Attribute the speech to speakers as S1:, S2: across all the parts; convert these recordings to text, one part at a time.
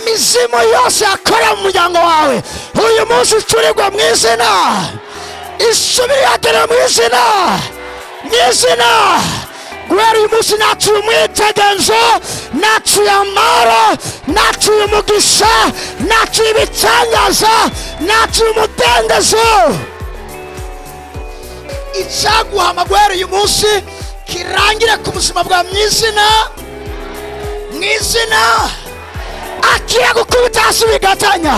S1: imizimu yose yakora mu muryango wawe uyu munsi ucurirwa mu izina, isubire yagera mu izina, guhera uyu munsi nacuye umwitegenzo, nacuye amahoro, nacuye umugisha, nacuye ibitangaza, nacuye umudendezo. Icyaguhama guhera uyu munsi kirangire ku buzima bwa mu izina, akira gukubita hasi bigatanya,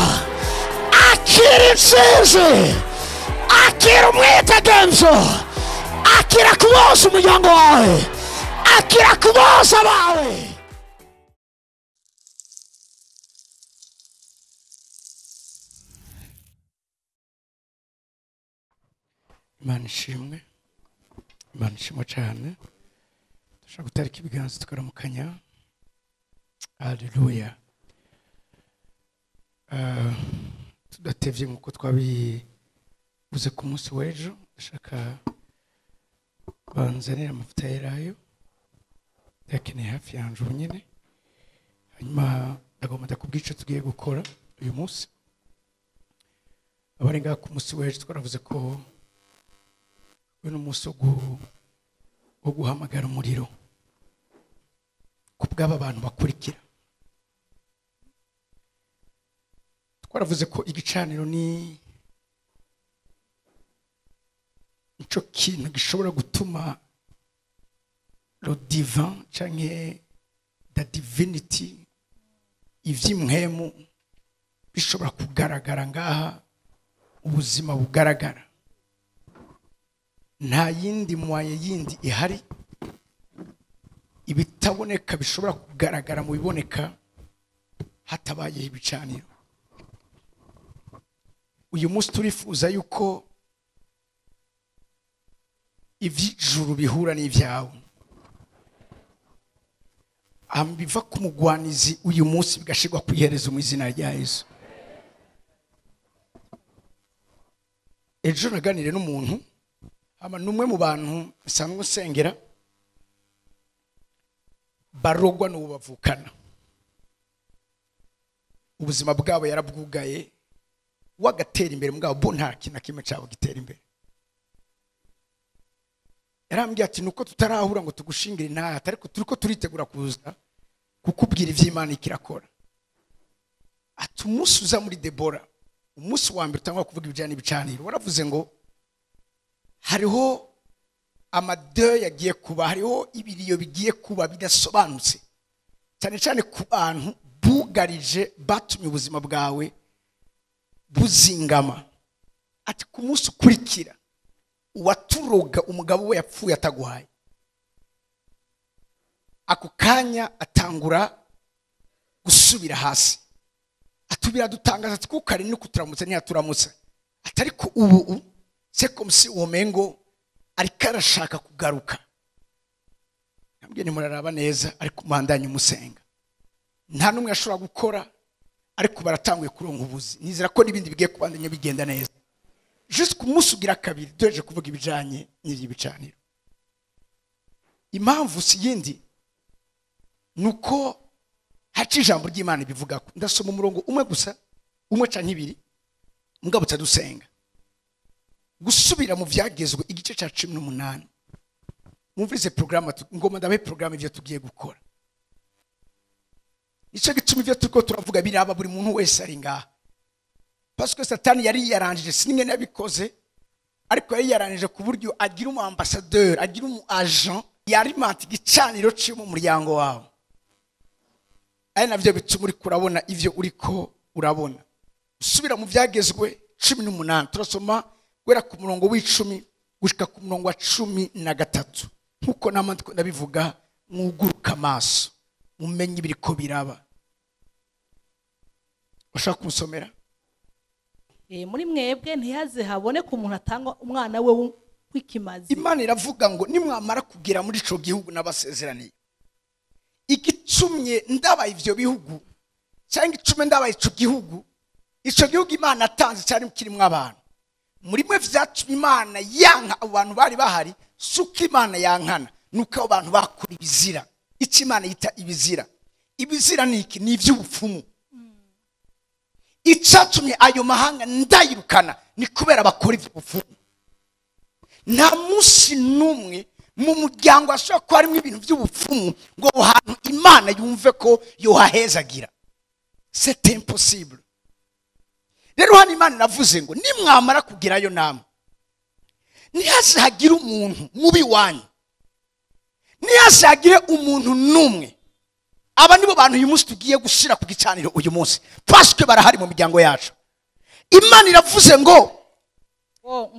S1: akira intsinzi, akira umwitegenzo, akira kuboza umuryango wawe, akira kuboza abawe. Imana ishimwe cyane. Dushaka gutarika ibiganza tukaramukanya. Haleluya. Tudatevye nkuko twabivuze ku munsi w'ejo, dushaka banzanira amavuta yerayo yakeneye hafi yanjye nyine, hanyuma ndagomba ndakubwica tugiye gukora uyu munsi. Abari ngaha ku munsi w'ejo twaravuze ko uyu munsi wo guhamagara umuriro ku bw'aba bantu bakurikira. Twaravuze ko igicaniro ni ico kintu gishobora gutuma le divin canke the divinity ivy'imwemu bishobora kugaragara ngaha, ubuzima bugaragara. Nta yindi mwaye yindi ihari, ibitaboneka bishobora kugaragara mu biboneka hatabaye ibicaniro. Uyu munsi turifuza yuko ivy'ijuru bihura n'ivyawe, ambiva ku mugwanizi uyu munsi bigashirwa kwihereza mu izina rya Yesu. Ejo naganire n'umuntu, numwe mu bantu bisanzwe nsengera barogwa n'ubu bavukana, ubuzima bwabo yarabwugaye, wagatera imbere mugabo bo nta kintu na kimwe cyabo gitera imbere. Yarambwiye ati nuko tutarahura ngo tugushingire nta, ariko turiko turitegura kuza kukubwira ivy'Imana ikirakora. Ati umunsi uza muri Debora, umunsi wa mbere utangwa kuvuga ibijyanye n'ibicaniro, waravuze ngo hariho amade yagiye kuba, hariho ibiriyo bigiye kuba bidasobanutse, cyane cyane ku bantu bugarije batumye ubuzima bwawe buzingama. Ati ku munsi ukurikira uwaturoga umugabo we yapfuye ataguhaye, ako kanya atangura gusubira hasi. Atubira dutangaza ati kuko ari no kuturamutse ntiyaturamutse, atari ko ubu c'est comme si umengo ari karashaka kugaruka. Nambye ni muraraba neza ariko mandanye umusenga, nta numwe yashobora gukora, ariko baratanguye kuronka ubuzi. Nizera ko nibindi bigiye kubandanya bigenda neza. Juste ku munsi ugira kabiri doje kuvuga ibijanye n'ibicaniro. Impamvu si yindi nuko haci ijambo ry'Imana bivuga ko ndasoma umurongo umwe gusa, umwe canke ibiri, mugabo tadusenga gusubira mu vyagezwe igice ca 18. Mumvise programme ngoma ndabe programme ivyo tugiye gukora. Ico gituma ivyo turiko turavuga biraba buri muntu wese ari ngaha, parce que Satani yari yarangije sinimwe nabikoze, ariko yari yarangije ku buryo agira umu ambassadeur, agira umu agent yarimanta igicaniro cyo mu muryango wawe. Ari navyo bituma uri kurabona ivyo uriko urabona. Usubira mu vyagezwe 18, turasoma gwera ku murongo w'10 gushika ku murongo wa 13. Nkuko namandiko ndabivuga, mwuguruka amaso mumenye ibiriko biraba. Ushaka kumusomera?
S2: Muri mwebwe ntihaze habone ku muntu atanga umwana we w'ikimazi.
S1: Imana iravuga ngo nimwamara kugira muri ico gihugu n'abasezeraniye, igicumye ndabaye ivyo bihugu cyangwa icume ndabaye ico gihugu Imana atanze cyane kirimo abantu. Muri mwe vyatumye Imana yanka abantu bari bahari, suko Imana yankana nuko abantu bakora ibizira. Iki Imana yita ibizira. Ibizira niki? Ni ivy'ubupfumu. icyatumye ayo mahanga ndayirukana ni kubera bakora iby'ubupfumu. Nta munsi n'umwe mu muryango ashobora kuba harimo ibintu by'ubupfumu ngo aho hantu Imana yumve ko yohahezagira. C'est impossible. Rero hano Imana iravuze ngo nimwamara kugerayo namwe ntihazagire umuntu mubi wanyu, ntihazagire umuntu n'umwe. Aba nibo bantu uyu munsi tugiye gushira ku gicaniro uyu munsi, parce barahari mu miryango yacu. Imana iravuze ngo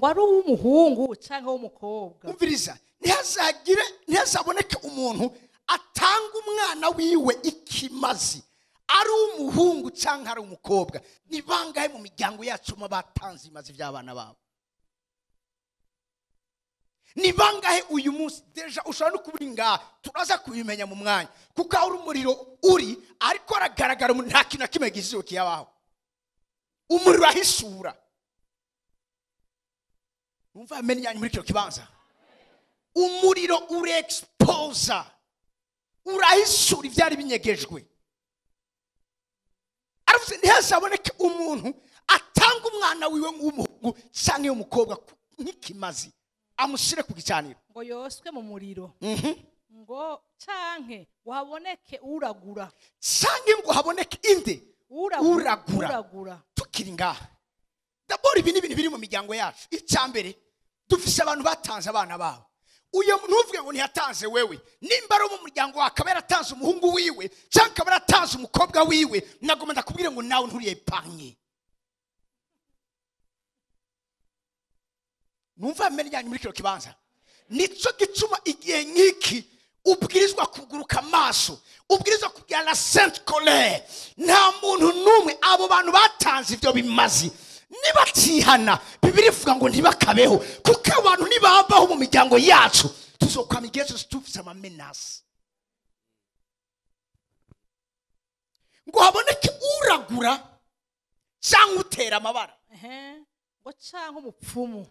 S2: ari uw'umuhungu cyangwa w'umukobwa.
S1: Umviriza, ntihazaboneke umuntu atanga umwana wiwe ikimazi, ari umuhungu cyangwa ari umukobwa. Ni bangahe mu miryango yacu batanze imazi by'abana babo? Ni bangahe uyu munsi deja ushobora no kubura ngaha, turaza kubimenya mu mwanya, kuko aho umuriro uri ariko aragaragara nta kintu na kimwe giziwe kiyabaho. Umuriro ahisura. Umva amenye muri cyo kibanza. Umuriro urexposa, urahisura ibyari binyegejwe. Aravuze ntihazaboneke umuntu atanga umwana wiwe w'umuhungu cyangwa w'umukobwa nk'ikimazi amushyire ku gicaniro
S2: ngo yoswe mu muriro. Ngo canke ngo haboneke uragura,
S1: canke ngo haboneke inde uragura. Tukiri ngaha, dabori ibi ni ibintu biri mu miryango yacu. Icyambere, dufise abantu batanze abana babo. Uyo ntuvuge ngo ntiyatanze wewe, nimba ari mu muryango akaba yaratanze umuhungu wiwe cyangwa akaba yaratanze umukobwa wiwe, nagomba ndakubwire ngo nawe nturiye panye. Numva amenye muri cyo kibanza. Nico gituma igihe nkiki ubwirizwa kuguruka amaso, ubwirizwa kugira la sainte colère. Nta muntu numwe abo bantu batanze ibyo bimazi nibatihana, Bibiri ivuga ngo ntibakabeho, kuko abantu nibabaho mu miryango yacu tuzokwama igihe cyose tufise amamenasi. Ngo haboneke uragura cyangwa utera amabara,
S2: ngo cyangwa umupfumu,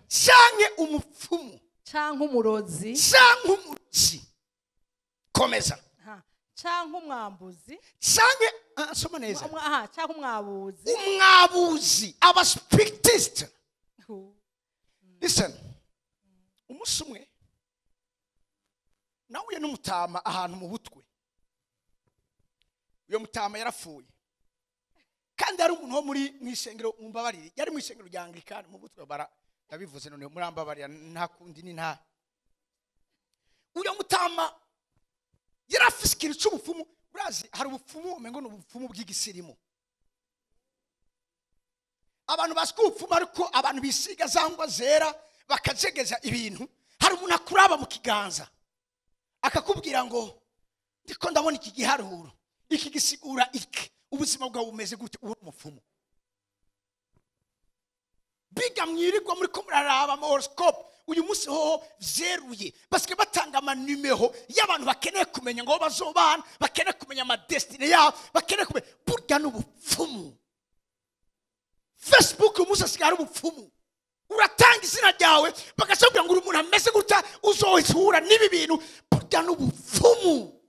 S2: cyangwa umurozi,
S1: komeza,
S2: cyangwa umwambuzi,
S1: cyangwa soma neza,
S2: cyangwa umwabuzi.
S1: Umwabuzi, aba spiritist. Listen, umunsi umwe nahuye n'umutama ahantu mu butwe. Uyo mutama yarapfuye, kandi ari umuntu wo muri mwishengero, mumbabarire, yari mwishengero rya Anglikani mu butwe. Ndabivuze none murambabarira, nta kundi ni nta. Uyo mutama yarafise ikintu cy'ubupfumu. Urazi hari ubupfumu umengo n'ubupfumu bw'igisirimu. Abantu basukupfuma ariko abantu bisiga zangwa zera bakajegeza ibintu. Hari umuntu akuraba mu kiganza akakubwira ngo ndiko ndabona iki giharuro, iki gisigura iki, ubuzima bwawe bumeze gute. Uwo mupfumu biga mwirirwa muri ko muraraba horoscope. Uyu munsi ho vyeruye baske batanga amanumero y'abantu bakeneye kumenya ngo bazobana, bakeneye kumenya ama destiny yabo, bakeneye kumenya burya n'ubupfumu. Facebook umunsi asigara ubupfumu. Uratanga izina ryawe bakashobora ngo umuntu ameze guta uzohura n'ibi bintu, burya n'ubupfumu.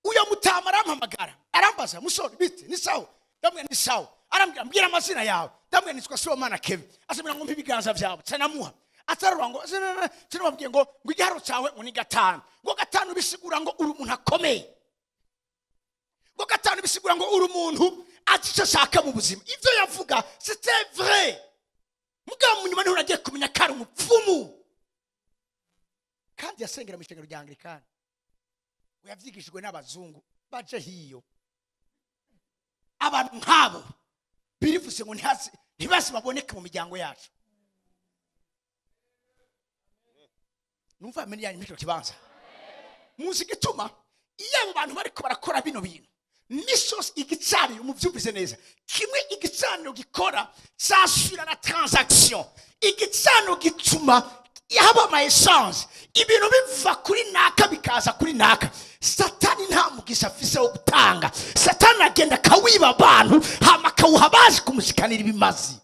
S1: Uyo mutama arampamagara arambaza, musore bite ni sawa? Ndamwe ni sawa. Arambwira mbwira amazina yawe. Ndamwe nitwa Sibomana Kevin. Asubira ngo mpibiganza byawe cyanamuha. Atarura ngo sinababwiye ngo igiharo cyawe ngo ni 5. Ngo 5 bisigura ngo uri umuntu akomeye. Ngo 5 bisigura ngo uri umuntu atishaka mu buzima. Ivyo yavuga c'était vrai. Mugabo munyuma niho nagiye kumenya kari umupfumu. Kandi yasengera mu ishengero rya Anglikani. Ngo yavyigishijwe n'abazungu baje hiyo. Abantu nkabo birivuze ngo ntibasi baboneke mu miryango yacu. Numva amenye muri kibanza. Muzi gituma iyo abo bantu bariko barakora bino bintu, misos igicaniro muvyumvise neza, kimwe igicaniro gikora cyashira na transaction. Igicaniro gituma yaba ama essence, ibintu biva kuri naka bikaza kuri naka. Satani nta mugisha afise wo gutanga. Satani agenda kawiba abantu hama kawuha bazi kumushikanira ibimazi.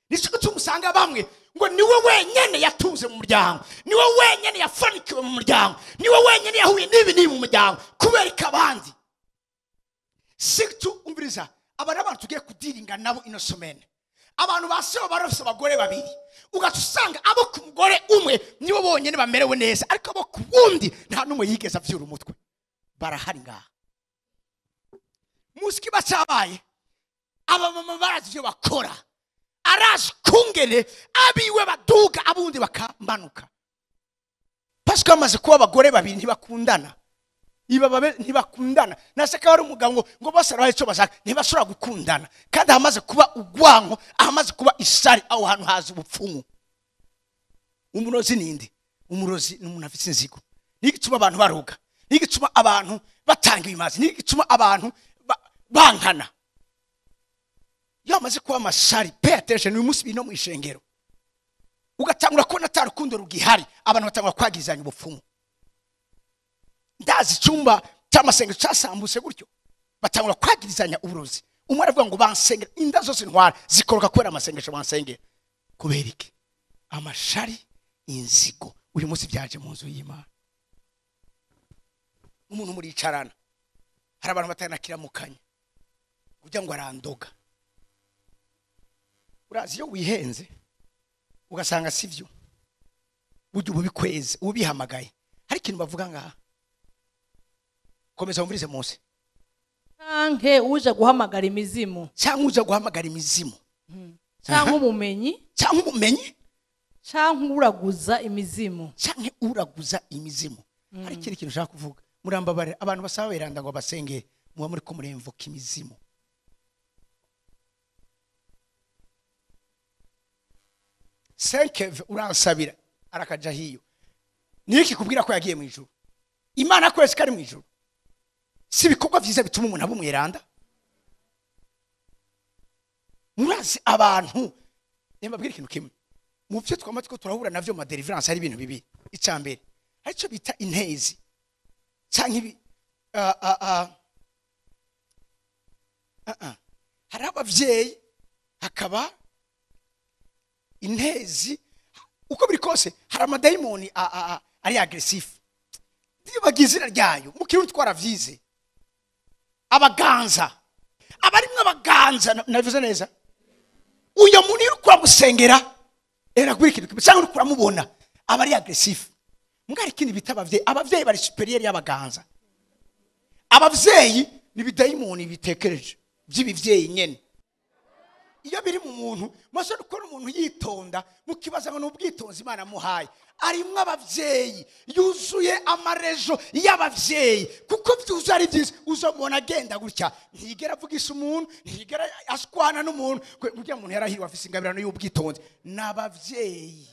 S1: Nico gituma usanga bamwe ngo niwe wenyene yatunze mu muryango, niwe wenyene yafanikiwe mu muryango, niwe wenyene yahuye n'ibi mu muryango, kubera ikabandi situ umviriza abana abantu tugiye kudiringa nabo ino somene abantu baseho barafise abagore babiri ugatusanga abo ku mugore umwe nibo bonyene bamerewe neza ariko abo ku wundi nta numwe yigeze avyura umutwe barahari ngaha musiki bacabaye aba mama barazi ivyo bakora arazi kungene abiwe baduga abundi bakamanuka Pasika amaze kuba abagore babiri ntibakundana iba babe ntibakundana naseka wari umugabo ngo bose arabaye cyo bashaka ntibashobora gukundana kandi hamaze kuba ugwanko hamaze kuba isari aho hantu haza ubupfumu umurozi ninde umurozi n'umuntu afite inzigo nigituma abantu baruga nigituma abantu batanga ibimazi nigituma abantu bankana yamaze kuba amasari pay attention uyu munsi bino mu ishengero ugatangura kubona atarukundo rugihari abantu batangura kwagizanya ubupfumu ndazi cyumba cy'amasengesho cyasambuse gutyo batangura kwagirizanya uburozi umwe aravuga ngo bansengera inda zose ntwara zikoroka kubera amasengesho bansengera kubera iki amashari inzigo uyu munsi byaje mu nzu y'Imana umuntu muri icarana hari abantu batanakiramukanya kugira ngo arandoga urazi iyo wihenze ugasanga sivyo buryo ubikweze ubihamagaye hari ikintu bavuga ngaha komeza umvirize Mose
S2: canke uje guhamagara imizimu
S1: cyangwa uje guhamagara imizimu
S2: canke umumenyi
S1: canke
S2: uraguza imizimu
S1: hari ikintu ushaka kuvuga murambabare abantu basaba beranda ngo basenge muba muri ko muremvuka imizimu Senkeve uransabira arakaja hiyo niki kubwira ko yagiye mu ijuru Imana kwese kari mu ijuru si bikorwa byiza bituma umuntu abumweranda murazi abantu nembabwira ikintu kimwe mu byo twamatiko turahura navyo ma deliverance hari ibintu bibi icambere arico bita intezi canke hari abavyeyi hakaba intezi uko biri kose hari amadayimoni ari aggressive bagizira ryayo mu kirundi twaravyize abaganza abarimwe abaganza navuze neza uyo muntu uri kwa musengera era kwikira cyangwa uri kuramubona abari aggressive ngari kindi bita abavyeyi bari superior y'abaganza abavyeyi ni bidayimoni bitekereje by'ibivyeyi nyene iyo biri mu muntu maze ukora umuntu yitonda mukibaza ngo n'ubwitonzi Imana muhaye arimwe abavyeyi yuzuye amarejo y'abavyeyi kuko byuzuye ari byiza uzomubona agenda gutya ntigera avugisha umuntu ntigera ashwana n'umuntu kugira umuntu yarahiriwe afise ingabirano y'ubwitonzi n'abavyeyi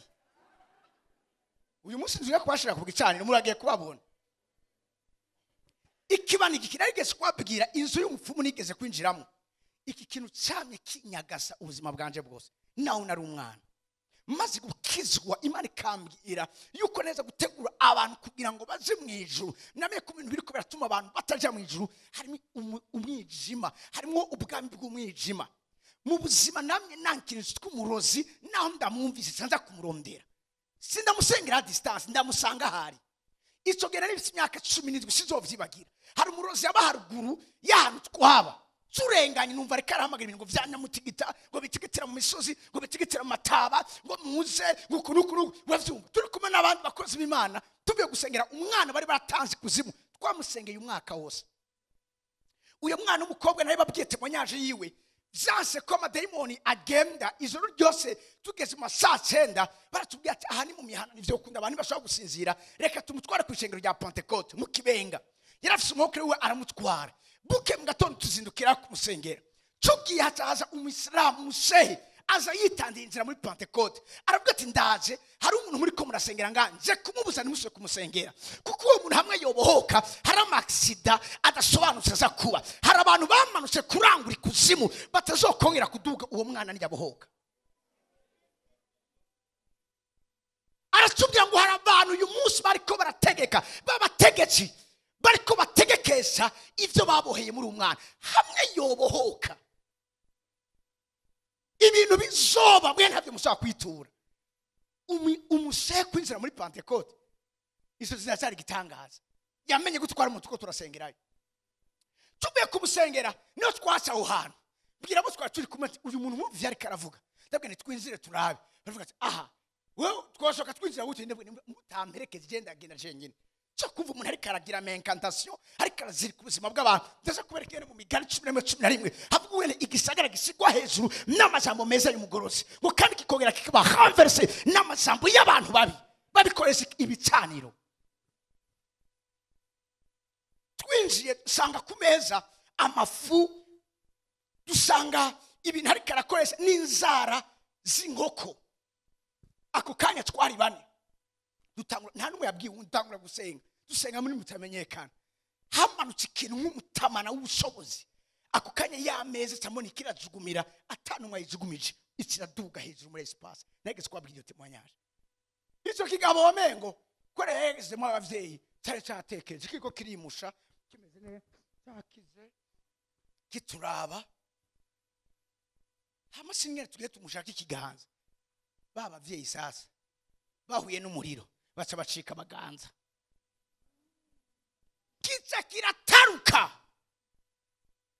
S1: uyu munsi nzuye kubashira ku gicaniro muragiye kubabona ikibani gikirageze kwabwira inzu y'umupfumu nigeze kwinjiramo iki kintu cyamye kinyagasa ubuzima bwanje bwose naho nari umwana maze gukizwa Imana ikambwira yuko neza gutegura abantu kugira ngo baje mu ijuru namenye ko ibintu biri ko biratuma abantu bataja mu ijuru harimo umwijima harimo ubwami bw'umwijima mu buzima namye nankinje tw'umurozi naho ndamwumvise sanza kumurondera sindamusengera distance ndamusanga hari ico gera n'ibisi imyaka 17 sizovyibagira hari umurozi yaba haruguru y'ahantu twaba turenganye numva reka arahamagara ibintu ngo vyanyamutigita ngo bitigitira mu misozi ngo bitigitira mu mataba ngo muze ngo kurukuru bavyumva turi kumwe n'abandi bakozi b'Imana tubiye gusengera umwana bari batanze kuzimu twamusengeye umwaka wose uyo mwana umukobwa naye babwiye temonyaje yiwe vyanse ko amadayimoni agenda ijoro ryose tugeze mu saa 9 baratubwiye ati aha ni mu mihana nivyo kunda abantu bashobora gusinzira reka tumutware ku ishengero rya Pentecote mu Kibenga yarafise umwokere we aramutwara buke mu gatondo tuzindukira kumusengera cugiye hazaza umuyisilamu musehe aza yitandiye inzira muri Pentecote aravuga ati ndaje hari umuntu muri ko murasengera nganje kumubuza nimuswe kumusengera kuko uwo muntu hamwe yobohoka hari amaksida adasobanutse aza kuba hari abantu bamanutse kurangura ikuzimu batazokongera kuduga uwo mwana nyabohoka aracubwira ngo hari abantu uyu munsi bariko barategeka babategetsi bariko bategekesha ivyo baboheye muri umwana hamwe yobohoka ibintu bizoba mwe ntavyo mushaka kwitura umushe kwinjira muri Pentecote izo zinacyari gitangaza yamenye gutwara umuntu ko turasengerayo tuvuye kumusengera niyo twasa aho hantu bwira abo twari turi kumwe uyu muntu wumva yari karavuga ndabwo ni twinjire turabe baravuga ati aha wewe twashoka twinjira gute mutamperekeze genda jenyine cyo kumva umuntu ari karagira incantation ari karazirika ubuzima bw'abantu ndaza kuberekera mu migani 11 havuga wene igisagara gisigwa hejuru n'amajambo meza y'umugorozi ngo kandi kikongera kikaba renverse n'amajambo y'abantu babikoresha ibicaniro twinjiye dusanga ku meza amafu dusanga ibintu ari karakoresha n'inzara z'inkoko ako kanya twari bane dutangura nta numwe yabwiye undangura dusenga muri mutamenyekana hamanutse ikintu nk'umutamana w'ubushobozi ako kanya y'ameza cyamone kirazugumira atanumwe yizugumije ikiraduga hejuru muri espace negeze kwabwira témoignage icyo kigabo wamengo koreheze mu abavyeyi cyari cyatekeje kiko kirimusha kimeze neza cyakize kituraba hamasinye tugiye tumushaka ikiganza babavyeyi sasa bahuye n'umuriro baca bacika abaganza kica kirataruka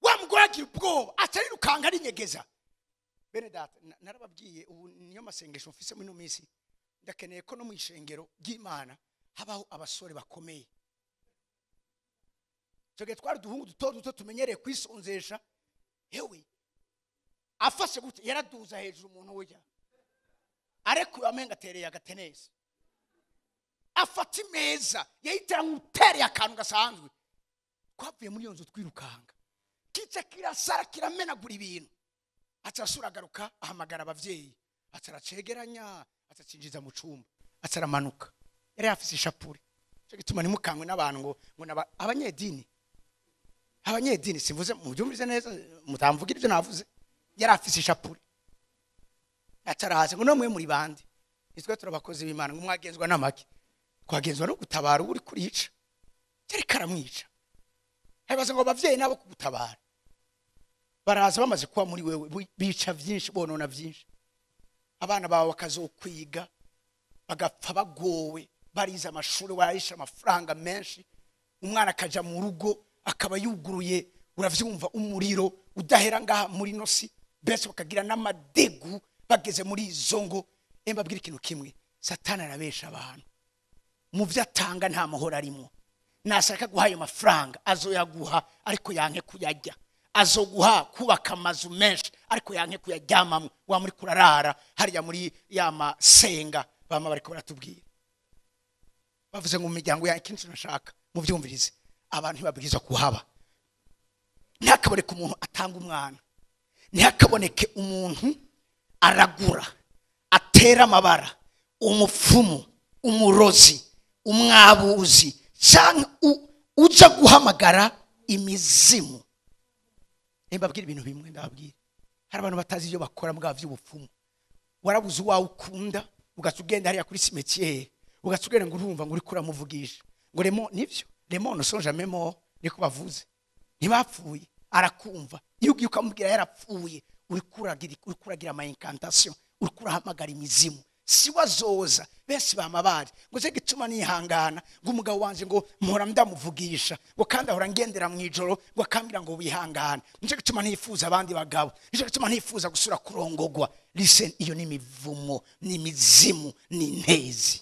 S1: wa mugore agira ubwoba atarirukanga arinyegeza bene data narababwiye ubu niyo masengesho mfise muri no minsi ndakeneye ko no mu ishengero ry'Imana habaho abasore bakomeye cyoge twari duhungu duto tumenyereye kwisonzesha hewe afashe gute yaraduza hejuru umuntu wejya arekuye amenga atereye agatenesi afata imeza yahitira nk'utereye akantu gasanzwe twavuye muri iyo nzu twirukanga kica kirasara kiramenagura ibintu atasura agaruka ahamagara abavyeyi ataracegeranya atacinjiza mu cumba ataramanuka yari afise ishapure cyo gituma nimukangwe n'abantu ngo abanyedini simvuze mu byumvise neza mutamvugira ibyo navuze yari afise ishapure atarahaze ngo nomwe muri bandi nitwe turabakozi b'Imana ngo mwagenzwa n'amaki kwagenzwa no gutabara uri kurica yari karamwica habaze ngo abavyeyi nabo kugutabara baraza bamaze kuba muri wewe bica byinshi bonona byinshi abana bawe bakazokwiga bagapfa bagowe bariza amashuri warisha amafaranga menshi umwana akaja mu rugo akaba yuguruye uravyumva umuriro udahera ngaha muri nosi bese bakagira n'amadegu bageze muri izongo embabwira ikintu kimwe satani arabesha abantu mu vyatanga nta mahoro arimo nashaka guha ayo mafaranga azoyaguha ariko yanke kuyajya azoguha kubaka amazu menshi ariko yanke kuyaryamamwe wa muri kurarara hariya muri yama senga bama bariko baratubwira bavuze ngo mu miryango ya ikintu nashaka mu vyumvirize abantu ntibabwirizwa kuhaba ntakaboneke umuntu atanga umwana ntakaboneke umuntu aragura atera amabara umupfumu umurozi umwabuzi cyangwa uja guhamagara imizimu mbabwira ibintu bimwe ndababwira hari abantu batazi ibyo bakora mbwa by'ubupfumu warabuze wawe ukunda ugatugenda hariya kuri cimetière ugatugenda ngo urumva ngo uri kuramuvugisha ngo remo nivyo remo no sonja memo niko bavuze ntibapfuye arakumva iyo ugiye ukamubwira yarapfuye uri kuragira ama incantation uri kurahamagara imizimu si wazoza bese bamabari ngo ze gituma nihangana ngo umugabo wanje ngo mpora ndamuvugisha ngo kandi ahora ngendera mu ijoro ngo akambira ngo wihangane nje gituma nifuza abandi bagabo nje gituma nifuza gusura kurongogwa listen iyo ni mivumo ni mizimu ni ntezi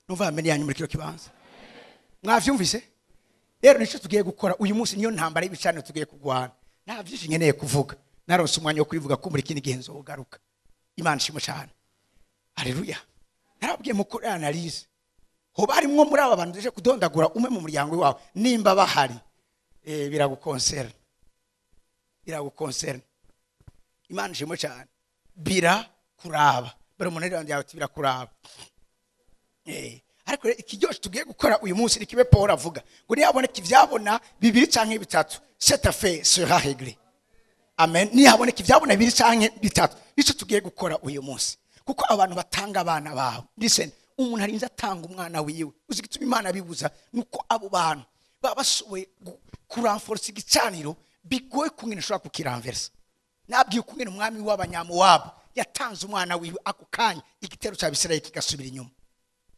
S1: numva amenya yanyu muri kiro kibanza mwavyumvise rero nico tugiye gukora uyu munsi niyo ntambara y'ibicano tugiye kugwana nta byinshi nkeneye kuvuga naronse umwanya wo kwivuga ko muri kindi gihe nzogaruka Imana shimo cyane haleluya narabwiye mukuri analyse ho bari mwo muri aba bantu deje kudondagura umwe mu muryango wawe nimba bahari biragukonsera Imana shimo cyane bira kuraba bari umuntu rero yawe bira kuraba ariko ikijyoshe tugiye gukora uyu munsi nikibe Paul avuga ngo niyaboneka ivyabona bibiri canke bitatu c'est à fait sera réglé amen nihaboneka ivyabona bibiri canke bitatu nico tugiye gukora uyu munsi kuko abantu batanga abana babo listen umuntu arinze atanga umwana wiwe uzigituma Imana bibuza nuko abo bantu babashoboye kuranforce igicaniro bigoye kungene shobora kukiranversa nabwiye kungene umwami w'abanyamuwabo yatanze umwana wiwe ako kanya igitero cya Bisirayeli kigasubira inyuma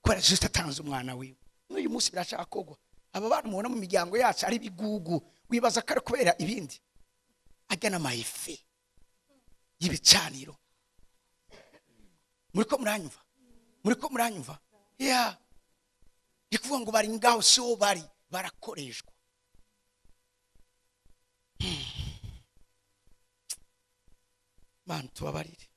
S1: kwera juste atanze umwana wiwe n'uyu munsi birashaka kogwa aba bantu mubona mu miryango yacu ari bigugu wibaza ko ari kubera ibindi ajya n'amayife y'ibicaniro. Muriko muranyumva ya ikuvuga ngo bari ngaho so bari barakoreshwa. Man tubabarire.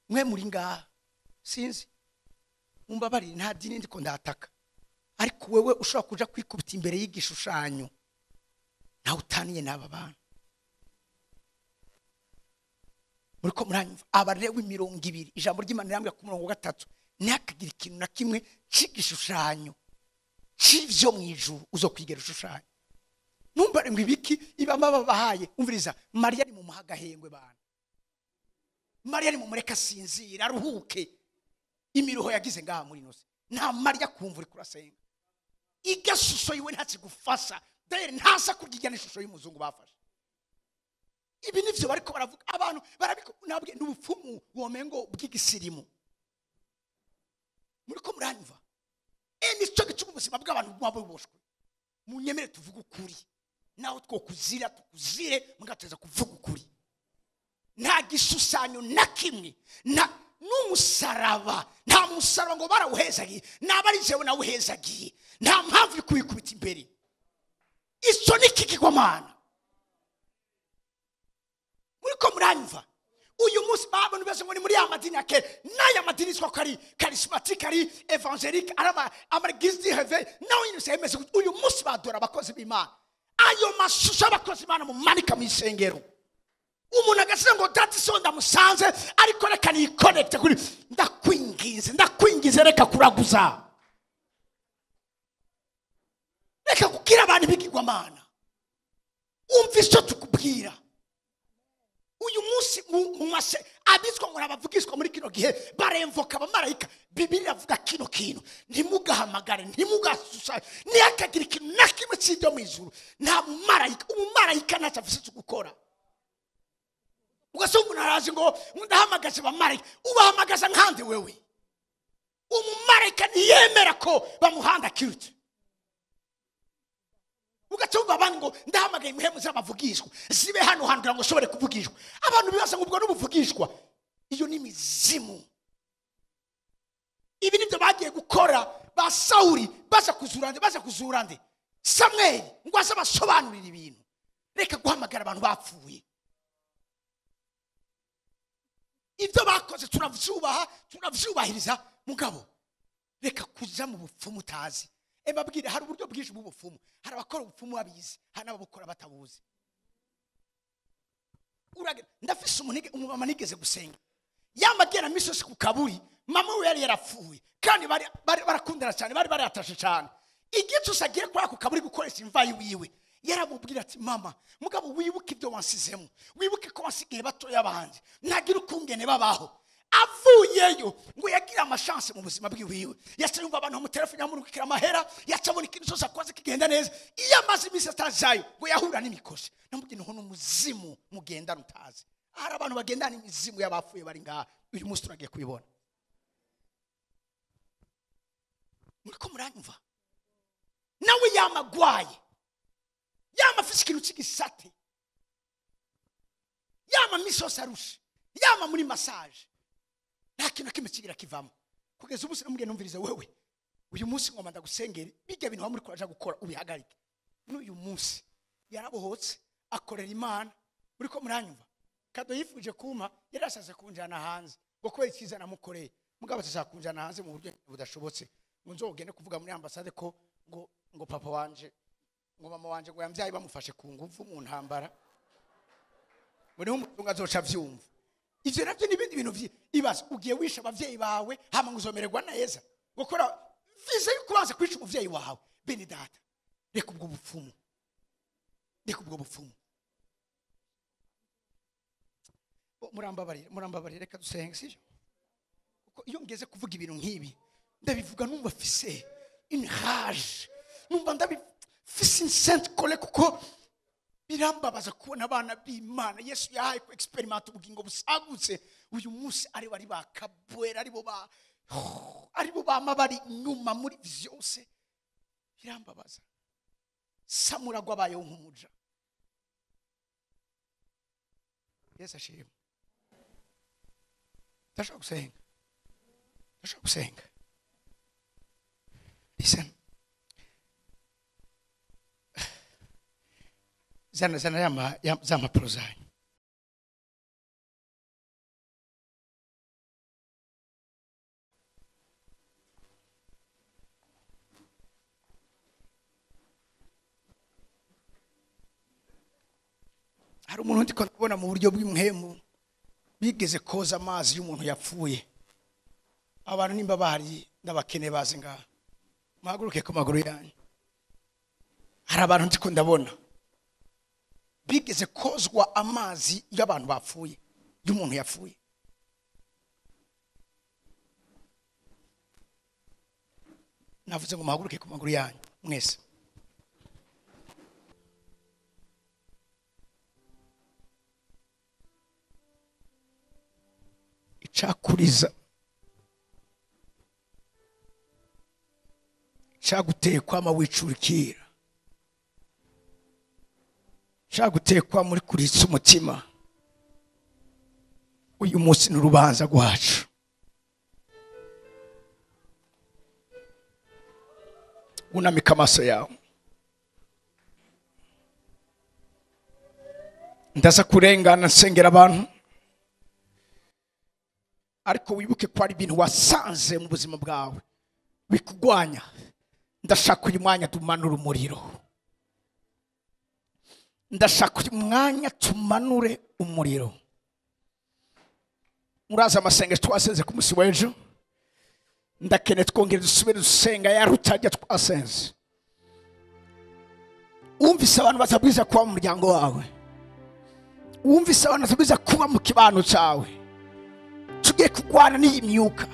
S1: Mwe muri ngaha sinzi umbabarire nta dini ndiko ndataka, ariko wewe ushobora kuja kwikubita imbere y'igishushanyo nawe utaniye n'aba bantu. Muriko muranyumva Abalewi 20 ijambo ry'Imana rirambwira ku murongo 3 ntihakagira ikintu na kimwe c'igishushanyo c'ivyo mwijuru uzokwigera ushushanyo. Numva ngo ibiki ibama babahaye umviriza. Mariya ari mu muhagahengwe bana, Mariya ari mu mureka sinzira aruhuke imiruho yagize ngaha muri nose. Nta Mariya kumva uri kurasenga igashusho yiwe ntakigufasha dere ntasa kurigana ishusho y'umuzungu bafashe. Ibi nivyo bariko baravuga abantu barabiko nabwe n'ubupfumu womengo bw'igisirimu. Muriko muranyumva nico gicumu ubuzima bw'abantu bwaboshwe. Munyemere tuvuga ukuri naho twokuzira tukuzire mugateza kuvuga ukuri. Nta gishushanyo na kimwe na n'umusaraba, nta musaraba ngo barawuhezagiye nabari jewe nawuhezagiye, nta mpamvu yo kubikubita imbere. Ico ni kigigwamana. Muriko muranyumva uyu munsi abantu bese ngo ni muri amadini yake n'aya madini swa kari charismatique ari évangélique araba amagizi have nawe inse emeze uyu munsi badora abakozi b'Imana. Ayo mashusho abakozi b'Imana mu manika mu isengero. Umuntu agasanga ngo dati so ndamusanze ariko reka ni connect kuri ndakwingize reka kuraguza, reka kugira abantu bigirwamana. Umvisho tukubwira uyu munsi mwase abizwa ngo abavugishwa muri kino gihe baremvoka abamarayika. Bibiliya avuga kino kintu ntimugahamagare ntimugasusa niyakagira ikintu na kimwe cy'ibyo mu ijuru. Nta mumarayika umumarayika ntacyo afise gukora. Ugasanga naraje ngo ndahamagaje abamarayika ubahamagaza nkande wewe. Umumarayika ntiyemera ko bamuhanda kirute. Ugatumva abantu ngo ndahamagaye muhemu z'abavugishwa zibe hano hangira ngo shobore kuvugishwa. Abantu bibaza ngo ubwo n'ubuvugishwa iyo ni mizimu. Ibi nibyo bagiye gukora ba Sauli baza kuzurande Samuel ngo azabasobanurira ibintu. Reka guhamagara abantu bapfuye. Ibyo bakoze turavyubahiriza mugabo reka kuja mu bupfumu utazi. Ebabwire hari uburyo bwinshi mu bupfumu. Hari abakora ubupfumu babizi, hari n'ababukora batabuzi. Uragenda ndafise umumama nigeze gusenga yamagera misosi ku kaburi. Mama we yari yarapfuye kandi barakundana cyane, bari baratashe cyane. Igihe tusagiye kwa ku kaburi gukoresha imvayi wiwe yaramubwira ati mama mugabo wibuke ibyo wansizemo, wibuke ko wasigaye bato yabanje nagira ukungene babaho. Avuyeyo ngo yagira amashance mu buzima bwiwe. Yase yumva abantu mu telefone yamurukira amahera, yacabona ikintu cyose akoze kigenda neza. Iyo amazi imisi atazayo ngo yahura n'imikoshi. Namugene ho n'umuzimu mugenda rutazi. Hari abantu bagendana imizimu y'abapfuye bari ngaha uyu munsi turagiye kubibona. Muriko muranyumva nawe yamagwaye yamafise ikintu cy'igisate yama misosi arusha yama muri massage nta kintu kimwe kigira kivamo. Kugeza ubu sinamubwiye numvirize wewe uyu munsi ngoma ndagusengere bijya bintu muri kwaje gukora ubihagarike. N'uyu munsi yarabohotse akorera Imana. Muriko muranyumva kado yifuje kuma yarashaze kunjana hanze ngo kubera ikiza namukoreye mugabo atazakunjana hanze mu buryo budashobotse ngo nzogende kuvuga muri ambassade ko ngo papa wanje ngo mama wanje ngo yamvyaye bamufashe ku nguvu mu ntambara. Muri umutunga azoca vyumva. Ivyo navyo nibindi bintu ibaza ugiye wisha abavyeyi bawe hama nguzomererwa neza gukora vize yukubanza kwica umuvyeyi wawe. Bene data reka ubwo bupfumu, reka ubwo bupfumu. Murambabarire reka dusenge sivyo kuko iyo ngeze kuvuga ibintu nk'ibi ndabivuga numva fise une rage, numva ndabifise sainte colère kuko birambabaza kubona abana b'Imana Yesu yahaye ku experiment ubugingo busagutse uyu munsi ari bari bakabwera ari bo aribo bama bari nyuma muri vyose birambabaza. Samura gwabayeho nk'umuja. Yesu ashimwe. Ndashaka gusenga. Listen. Zana yama prozai. Hari umuntu ndiko kubona mu buryo bw'imhemu bigeze koza amazi y'umuntu yapfuye. Abantu nimba bari ndabakene bazi nga mahaguruke ku maguru yanyu. Hari abantu ndiko ndabona bigeze kozwa amazi y'abantu bapfuye y'umuntu yapfuye. Navuze ngo mahaguruke ku maguru yanyu mwese. Chakuriza chagutekwa amawicurikira chagutekwa muri kuritsa umutima. Uyu munsi n'urubanza rwacu. Unamika amaso yawe. Ndaza kurengana nsengera abantu, ariko wibuke ko ari ibintu wasanze mu buzima bwawe bikugwanya. Ndashaka uyu mwanya tumanura umuriro. Ndashaka uyu mwanya tumanure umuriro. Muraza amasengesho twasenze ku munsi w'ejo. Ndakene twongere dusubire dusenga ya rutajya twasenze. Umvise abantu batabwiza kuba mu muryango wawe. Umvise abantu batabwiza kuba mu kibano cyawe. Tugiye kugwana n'iyi myuka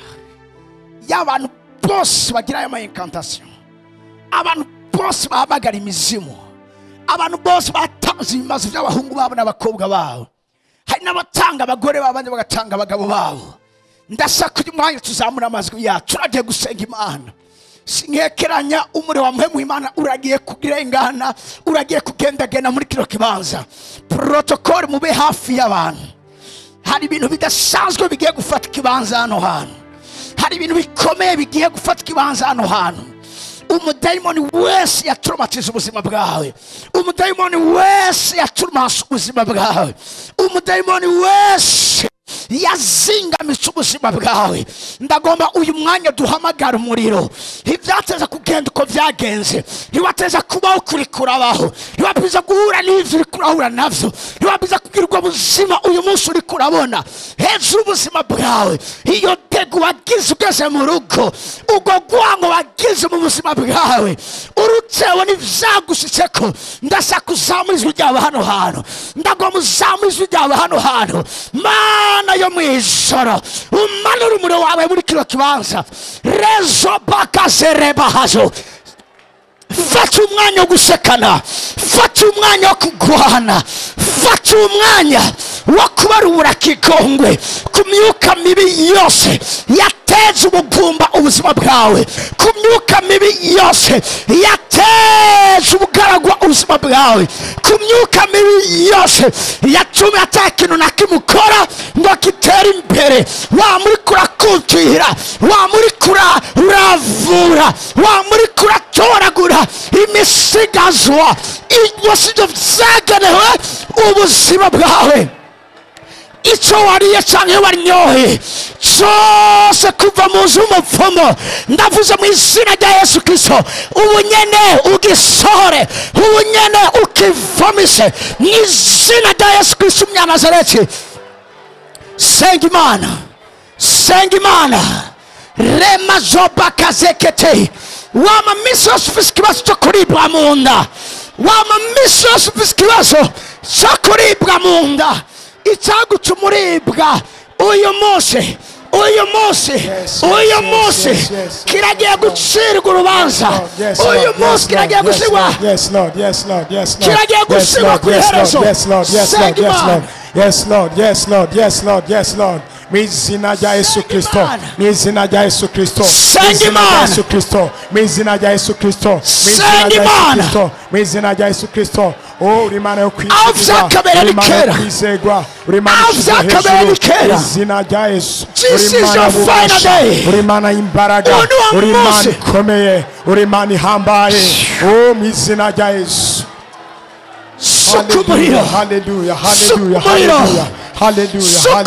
S1: y'abantu bose bagira aya incantation, abantu bose babagara imizimu, abantu bose batanze ibimazo by'abahungu babo n'abakobwa babo. Hari n'abatanga abagore babanje bagatanga abagabo babo. Ndashaka uyu mwanya tuzamura amazwi yacu. Turagiye gusenga Imana. Singekeranya umure wa mpemu Imana uragiye kugirengana, uragiye kugendagenda muri kino kibanza. Protocol mube hafi y'abantu. Hari ibintu bidasanzwe bigiye gufata kibanza hano hantu. Hari ibintu bikomeye bigiye gufata kibanza hano hantu. Umudayimoni wese yatraumatiza ubuzima bwawe. Umudayimoni wese yatraumatiza ubuzima bwawe. Umudayimoni wese yazingamitse ubuzima bwawe. Ndagomba uyu mwanya duhamagara umuriro. Ibyateza kugenda uko byagenze, ntiwateza kubaho kuri kurabaho, ntiwapeza guhura n'ivyo uri kurahura navyo, ntiwapeza kugirirwa ubuzima uyu munsi uri kurabona hejuru ubuzima bwawe. Iyo tego wagize ugeze mu rugo, ubwo gwango wagize mu buzima bwawe, urutsewe n'ivyagushitseko, ndashaka uzamura ijwi ryawe hano hantu. Ndagomba uzamura ijwi ryawe hano hantu. Mana yo mwijoro, umanura umuriro wawe muri kino kibanza. Rezo bakazereba hazo. Fata umwanya wo gusekana, fata umwanya wo kugwana, fata umwanya wo kubarura kigongwe ku myuka mibi yose yateza ubugumba ubuzima bwawe, ku myuka mibi yose yateza ubugaragwa ubuzima bwawe, ku myuka mibi yose yatumye atakintu na kimukora ngo kitere imbere. Wa muri kurakutira, wa muri kuravura, wa muri kuratoragura imisigazwa ibyo vyagenewe ubuzima bwawe. Icyo wariye canke waryohe cyose kuva mu nzu y'umupfumu, ndavuze mu izina rya Yesu Kristo, ubunyene ugisore, ubunyene ukivomise mu izina rya Yesu Kristo Umunyanazareti. Senga Imana, senga Imana. Rema zoba kazekete. Wama misi yose ufise ikibazo cyo kuribwa mu nda, wama misi yose ufise ikibazo cyo kuribwa mu nda, icyaguca umuribwa uyu munsi uyu munsi kiragiye gucirwa urubanza uyu munsi kiragiye gusigwa kiragiye gusigwa ku iherezo
S3: Yes, Lord. Yes, Lord. Yes, Lord. Yes, Lord. Mizina ja Yesu Kristo. Mizina ja Yesu Kristo. Mizina ja Yesu Kristo. Mizina ja Yesu Kristo. Mizina ja Yesu Kristo. Mizina ja Yesu Kristo. Oh, rimana yo kwizegwa. Rimana kwizegwa. Rimana kwizegwa. Mizina ja Yesu. Rimana bubasha. Rimana imbaraga. Rimana komeye. Rimana hambaye. Oh, mizina ja Yesu. Hallelujah, hallelujah, hallelujah, hallelujah, hallelujah,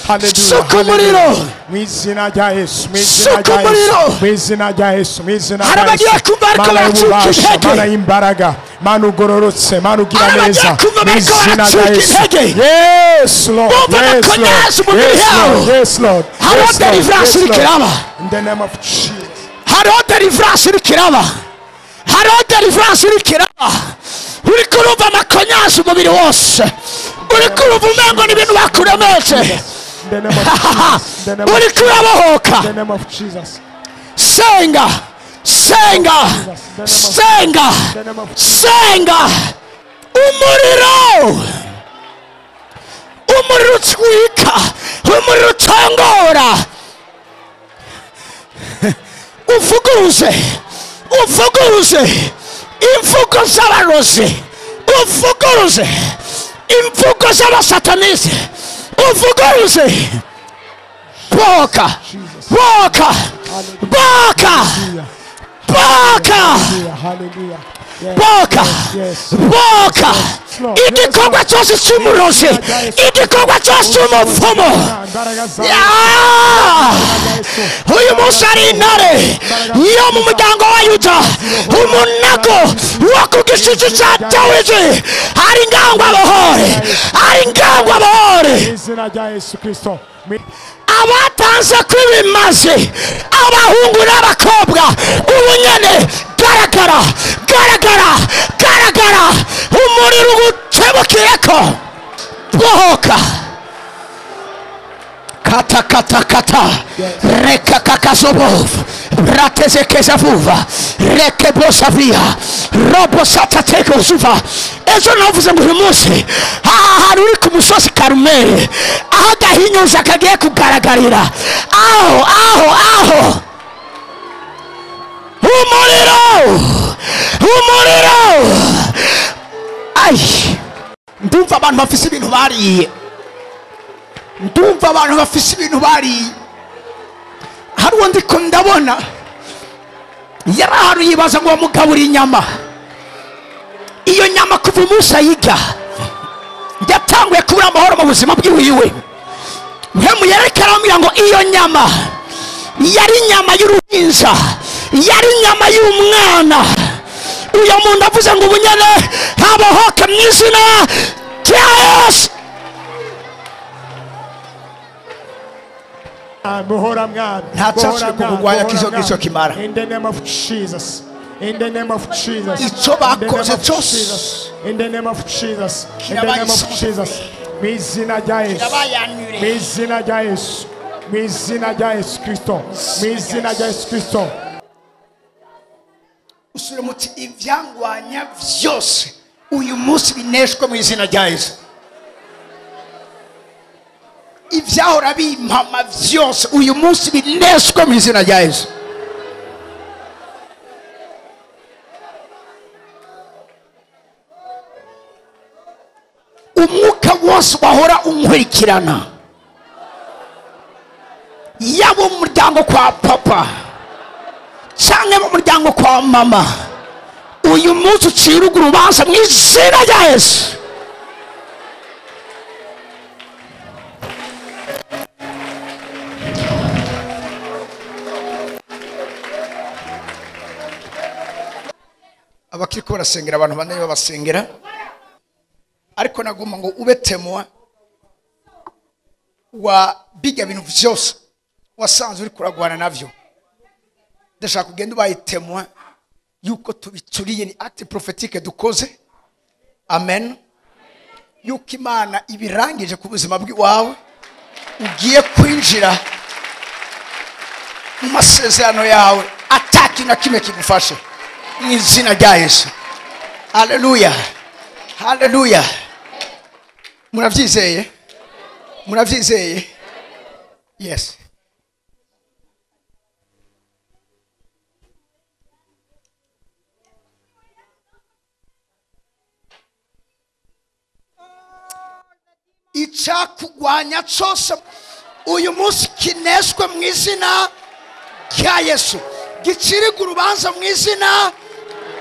S3: hallelujah. Mizina ja Yesu, mizina ja Yesu, mizina ja Yesu, mizina ja Yesu. Mana ububasha, mana imbaraga, mana ugororotse, mana ugira neza. Mizina ja Yesu. Yes, Lord. Yes, Lord. Yes, Lord. Yes, Lord. In the name of Jesus.
S1: Haro deliverance irikiraba. Uri kurumva amakonyazi umubiri wose. Uri kurumva umengo n'ibintu bakuremetse. Uri kurabohoka. Senga umuriro utwika, umuriro utongora. Uvuguruze imvugo z'abarozi, uvuguruze imvugo z'abasatanisi, uvuguruze boka igikorwa cyose cy'umurozi, igikorwa cyose cy'umupfumu, uyu munsi ari intare yo mu muryango wa Yuda, umunago wo ku gishitsi cya Dawidi, ari ngangwa abohore. Abatanze kwibimaze, abahungu n'abakobwa, ubu nyene garagara umuriro ugutebukiyeko. Bohoka kata reka kakazobo bratezekeza vuva reke bosavia robo satateko zuva. Ejo navuze ngo uyu munsi hari uri ku musozi Karumeli, aho gahinyuza kagiye kugaragarira, aho umuriro. Ai, ndumva abantu bafise ibintu bariye, hari undi ko ndabona yaraharuye yibaza ngo bamugabura inyama. Iyo nyama kuva umunsi ayirya yatanguye kubura amahoro mu buzima bwiwe. Mpemu yerekana ngo iyo nyama yari inyama y'uruhinja, yari inyama y'umwana. Uyu muntu avuze ngo ubunyene habohoke mu izina rya Yesu.
S3: In the name of Jesus. In the name of Jesus. In the name of Jesus. In the name of Jesus. Mizina Jais Christo. Mizina Jais Christo.
S1: Usure muti ivyangwanya vyose uyu munsi bineshwe mu izina rya Yesu. Ivyahora bimpama vyose uyu munsi bineshwe mu izina rya Yesu. Umwuka wose wahora unkurikirana, yaba mu muryango kwa papa cyangwa mu muryango kwa mama, uyu munsi ucira urubanza mu izina rya Yesu. Abakiriko barasengera abantu bane babasengera, ariko naguma ngo ubetemwa wa biga bintu vyose wasanze uri kuragwana navyo. Ndashaka kugenda ubayitemwa yuko tubituriye, ni acte prophétique dukoze. Amen. Yuko Imana ibirangije ku buzima bwawe, ugiye kwinjira mu masezerano yawe ataki na kimwe kigufashe mu izina rya Yesu. Haleluya, haleluya. Murabyizeye? Murabyizeye? Yes. Icyakugwanya cyose uyu munsi kineshwe mu izina rya Yesu. Gicirigwa urubanza mu izina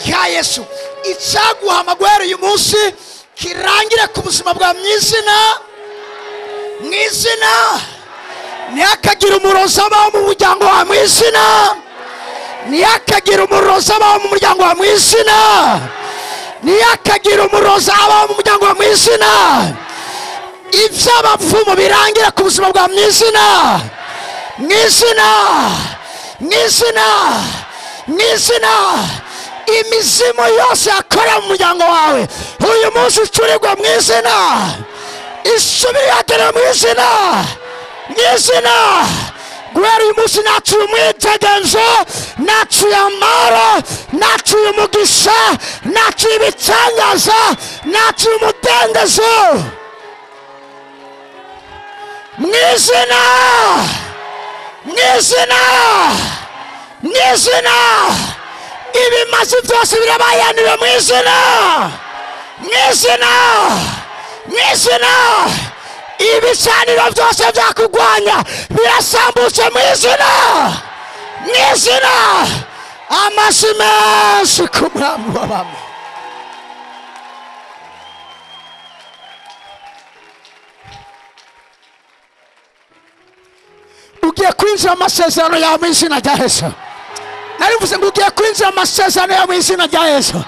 S1: rya Yesu. Icyaguhamagara uyu munsi kirangire ku buzima bwa mu izina. Ntihakagire umurozi abaho mu muryango wa mu izina. Ntihakagire umurozi abaho mu muryango wa mu izina. Ntihakagire umurozi abaho mu muryango wa mu izina. Iby'abapfumu birangire ku buzima bwa mu izina. Mu izina. Imizimu yose yakora mu muryango wawe uyu munsi icurirwa mu izina. Isubire yagera mu izina. Guhera uyu munsi nacuye umwitegenzo, nacuye amahoro, nacuye umugisha, nacuye ibitangaza, nacuye umudendezo mu izina. Ibimazi byose birabayaniwe mu izina. Ibicaniro byose byakugwanya birasambutse mu izina. Amashyi menshi ku mwami w'abami. Ugiye kwinjira amasezerano yawe mu izina rya Yesu. Narivuze ngo ugiye kwinjira amasezerano yawe mu izina rya Yesu.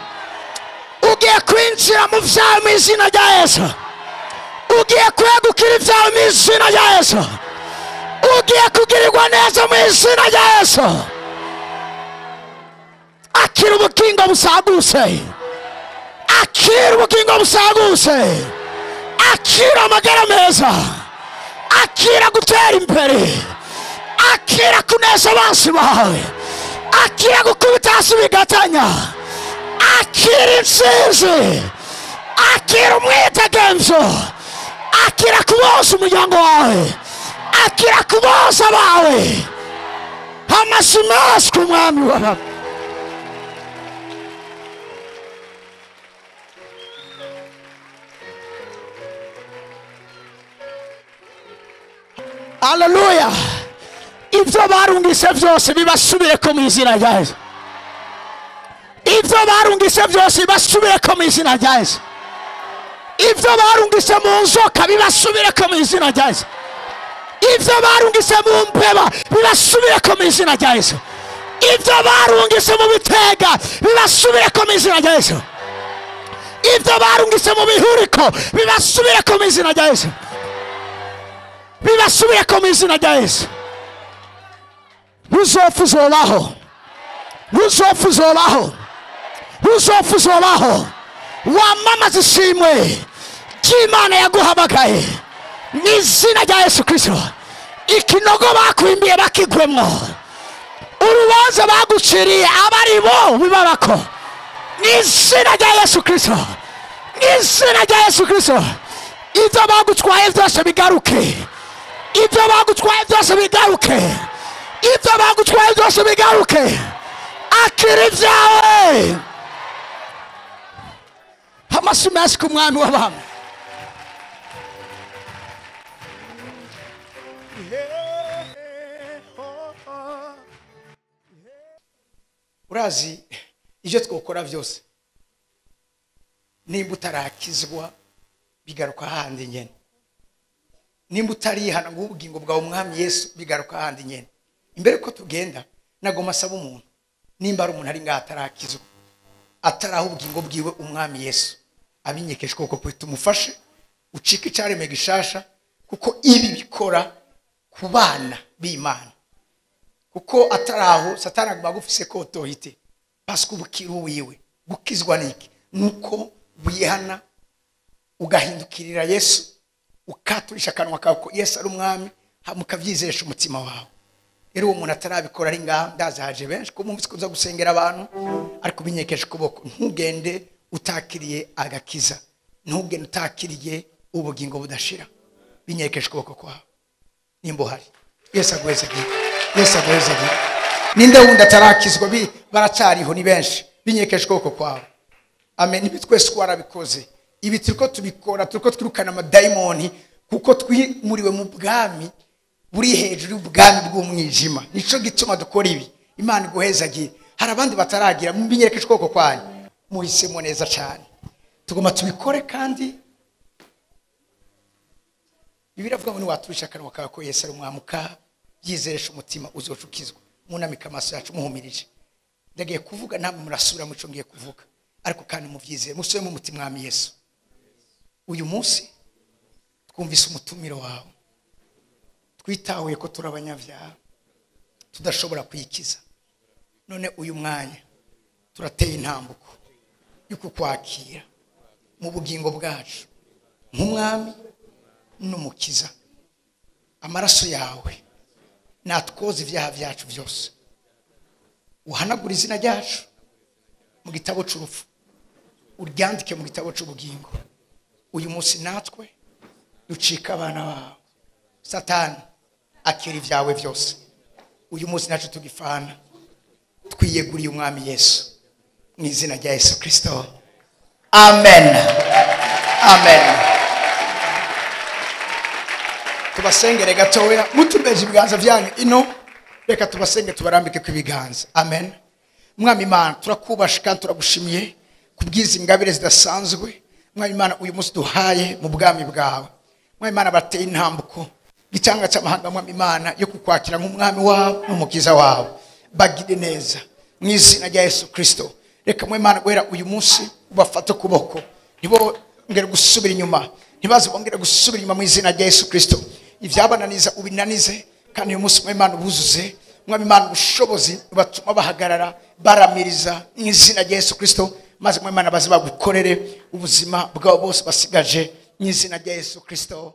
S1: Ugiye kwinjira mu byawe mu izina rya Yesu. Ugiye kwegukira ibyawe mu izina rya Yesu. Ugiye kugirirwa neza mu izina rya Yesu. Akira ubugingo busagutse. Akira amagara meza. Akira gutera imbere. Akira kunesha abansi bawe. Akira gukubita hasi bigatanya. Akira intsinzi. Akira umwitegenzo. Akira kuboza umuryango wawe. Akira kuboza abawe. Amashyi menshi ku mwami w'abami. Haleluya. Ibyo barungise byose bibasubire ko mu izina rya Yesu. Ibyo barungise byose bibasubire ko mu izina rya Yesu. Ibyo barungise mu nzoka bibasubire ko mu izina rya Yesu. Ibyo barungise mu mbeba bibasubire ko mu izina rya Yesu. Ibyo barungise mu bitega bibasubire ko mu izina rya Yesu. Ibyo barungise mu bihuriko bibasubire ko mu izina rya Yesu. Bibasubire ko mu izina rya Yesu. Uzofuzobaho. Wamamaza ishimwe ry'Imana yaguhamagaye mu izina rya Yesu Kristo. Ikinogo bakwimbiye bakigwemwo, urubanza baguciriye abari bo bibabako mu izina rya Yesu Kristo. Mu izina rya Yesu Kristo. Ibyo bagutwaye byose bigaruke. Ibyo bagutwaye byose bigaruke. Ibyo bagutwaye byose bigaruke. Akira ibyawe. Amashyi menshi ku mwami w'abami. Urazi ibyo twokora byose, nimba utarakizwa bigaruka handi nyene. Nimba utarihana ngo ubugingo bwawe umwami Yesu bigaruka handi nyene. Imbere ko tugenda nagoma asaba umuntu, nimba ari umuntu ari ngaha atarakizwa, ataraho ubugingo bwiwe umwami Yesu, abinyekeshe koko kwita umufashe ucika icareme gishasha, kuko ibi bikora ku bana b'Imana. Kuko ataraho Satani aguma gufise ko tohite pasiko bukiru wiwe gukizwa niki nuko wihana ugahindukirira Yesu, ukaturisha kanwa kawe ko Yesu ari umwami mukavyizesha umutima wawe. Rero uwo muntu atarabikora ari ngaha ndazaje benshi ko mumvise kuza gusengera abantu ariko binyekesha kuboko. Ntugende utakiriye agakiza, ntugende utakiriye ubugingo budashira. Binyekesha kuboko kwawe nimba uhari. Yesu agwezagiye, Yesu agwezagiye. Ninde wundi atarakizwa baracariho ni benshi. Binyekesha kuboko kwawe. Amen. Ibi twese twarabikoze. Ibi turiko tubikora, turiko twirukana amadayimoni kuko twimuriwe mu bwami buri hejuru y'ubwami bw'umwijima. Nico gituma dukora ibi. Imana iguhezagiye. Hari abandi bataragira, mbinyekesha kuboko kwanyu. Muhisemo neza cyane. Tugomba tubikore kandi Bibiri avuga ngo ni waturusha akanwa kawe ko Yesu ari umwamuka yizeresha umutima uzocukizwa. Munamika amaso yacu muhumirije. Ndagiye kuvuga namwe murasubira mu cyo ngiye kuvuga. Ariko kandi muvyizeye musubire mu mutima mwami Yesu. Uyu munsi twumvise umutumiro wawe. Twitahuye ko turabanyavyaha tudashobora kwikiza. None uyu mwanya turateye intambuko yuko kwakira mu bugingo bwacu nk'umwami n'umukiza. Amaraso yawe natwoza ivyaha vyacu byose. Uhanagura izina ryacu mu gitabo c'urupfu, uryandike mu gitabo c'ubugingo. Uyu munsi natwe ducika abana bawe. Satani akira ivyawe byose. Uyu munsi nacu tugifana twiyeguriye umwami Yesu mu izina rya Yesu Kristo. Amen. Amen. Tubasengere gatoya mutubeje ibiganza byanyu ino. Reka tubasenge tubarambike ku biganza. Amen. Mwami Imana turakubasha kandi turagushimiye kubwiza ingabire zidasanzwe. Mwami Imana uyu munsi duhaye mu bwami bwawe. Mwami Imana bateye intambuko gitanga cy'amahanga Mwami Imana yo kukwakira nk'umwami wawe n'umukiza wawe. Bagire neza mu izina rya Yesu Kristo. Reka Mwami Imana guhera uyu munsi ubafate kuboko. Nibo ngere gusubira inyuma. Ntibaze bongere gusubira inyuma mu izina rya Yesu Kristo. Ivyabananiza ubinanize kandi uyu munsi Mwami Imana ubuzuze. Mwami Imana ubushobozi batuma bahagarara baramiriza mu izina rya Yesu Kristo. Maze Mwami Imana baze bagukorere ubuzima bwabo bose basigaje mu izina rya Yesu Kristo.